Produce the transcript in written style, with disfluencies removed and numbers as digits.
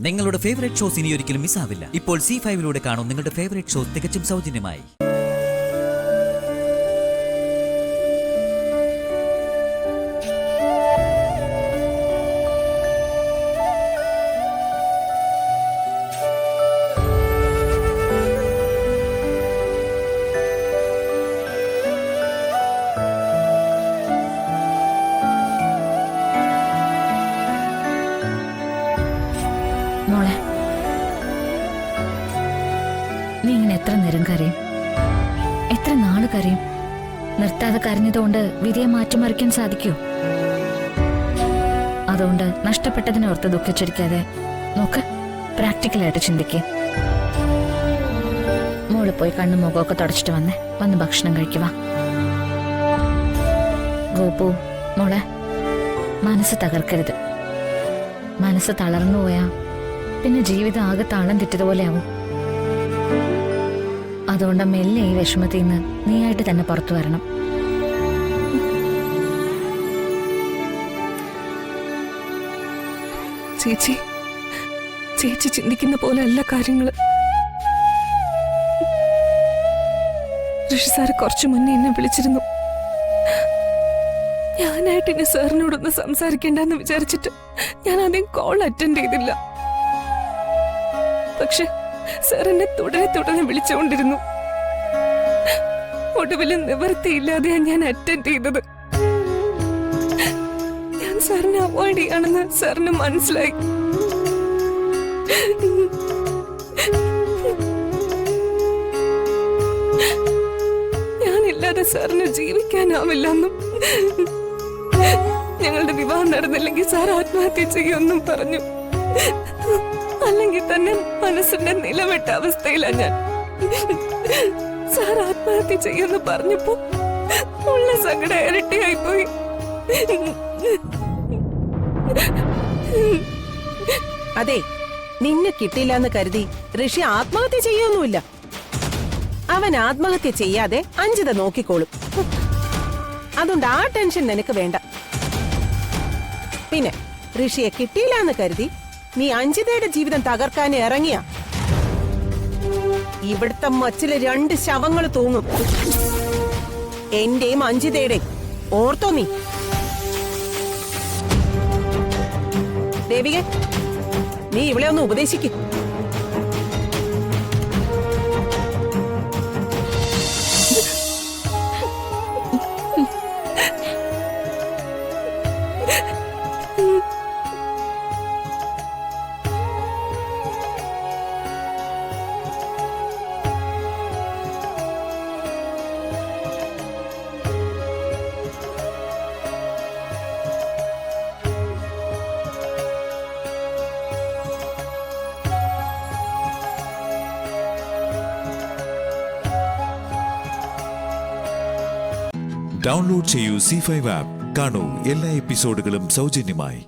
നിങ്ങളുടെ favourite shows ഇനി ഒരിക്കലും മിസ്സാവില്ല. ഇപ്പോൾ C5 കാണും നിങ്ങളുടെ ഫേവറേറ്റ് ഷോസ് തികച്ചും സൗജന്യമായി. മോളെ, നീ ഇങ്ങനെ എത്ര നേരം കരയും? എത്ര നാള് കരയും? നിർത്താതെ കരഞ്ഞതുകൊണ്ട് വിധിയെ മാറ്റിമറിക്കാൻ സാധിക്കൂ? അതുകൊണ്ട് നഷ്ടപ്പെട്ടതിനോർത്ത് ദുഃഖിച്ചിരിക്കാതെ നോക്ക്, പ്രാക്ടിക്കലായിട്ട് ചിന്തിക്കേ. മോള് പോയി കണ്ണും മുഖമൊക്കെ തുടച്ചിട്ട് വന്ന് ഭക്ഷണം കഴിക്കുക. ഗോപു മോളെ, മനസ്സ് തകർക്കരുത്. മനസ്സ് തളർന്നു പോയാ പിന്നെ ജീവിതം ആകെ താളം തെറ്റതുപോലെയാവും. അതുകൊണ്ട് മെല്ലെ ഈ വിഷമത്തിൽ നിന്ന് നീയായിട്ട് തന്നെ പുറത്തു വരണം. ചേച്ചി ചേച്ചി ചിന്തിക്കുന്ന പോലെ അല്ല കാര്യങ്ങള്. ഋഷി സാറ് കുറച്ചു മുന്നേ എന്നെ വിളിച്ചിരുന്നു. ഞാനായിട്ട് എന്നെ സാറിനോടൊന്ന് സംസാരിക്കണ്ടെന്ന് വിചാരിച്ചിട്ട് ഞാൻ ആദ്യം കോൾ അറ്റൻഡ് ചെയ്തില്ല. പക്ഷെ സാർ എന്നെ തുടരെ വിളിച്ചുകൊണ്ടിരുന്നു. ഒടുവിൽ നിവൃത്തിയില്ലാതെയാണ് ഞാൻ അറ്റൻഡ് ചെയ്തത്. ഞാൻ സാറിനെ അവോയ്ഡ് ചെയ്യാണെന്ന് സാറിന് മനസ്സിലായി. ഞാനില്ലാതെ സാറിന് ജീവിക്കാനാവില്ലെന്നും ഞങ്ങളുടെ വിവാഹം നടന്നില്ലെങ്കിൽ സാർ ആത്മഹത്യ ചെയ്യുമെന്നും പറഞ്ഞു. അല്ലെങ്കിൽ തന്നെ മനസ്സിന്റെ നിലവിട്ട അവസ്ഥയിലാണ് ഞാൻ. സാർ ആത്മഹത്യ ചെയ്യുമെന്ന് പറഞ്ഞപ്പോ ഉള്ള സങ്കടം ഇരട്ടിയായി പോയി. അതെ, നിന്നെ കിട്ടിയില്ലെന്ന് കരുതി ഋഷി ആത്മഹത്യ ചെയ്യൊന്നുമില്ല. അവൻ ആത്മഹത്യ ചെയ്യാതെ അഞ്ജിത നോക്കിക്കോളും. അതുകൊണ്ട് ആ ടെൻഷൻ നിനക്ക് വേണ്ട. പിന്നെ ഋഷിയെ കിട്ടിയില്ലെന്ന് കരുതി നീ അഞ്ജിതയുടെ ജീവിതം തകർക്കാൻ ഇറങ്ങിയ ഇവിടുത്തെ മച്ചില് 2 ശവങ്ങൾ തൂങ്ങും. എന്റെയും അഞ്ജിതയുടെയും. ഓർത്തോ നീ? ദേവികെ, നീ ഇവിടെ ഒന്ന് ഉപദേശിക്കും. ഡൗൺലോഡ് ചെയ്യൂ C5 ആപ്പ്. കാണൂ എല്ലാ എപ്പിസോഡുകളും സൗജന്യമായി.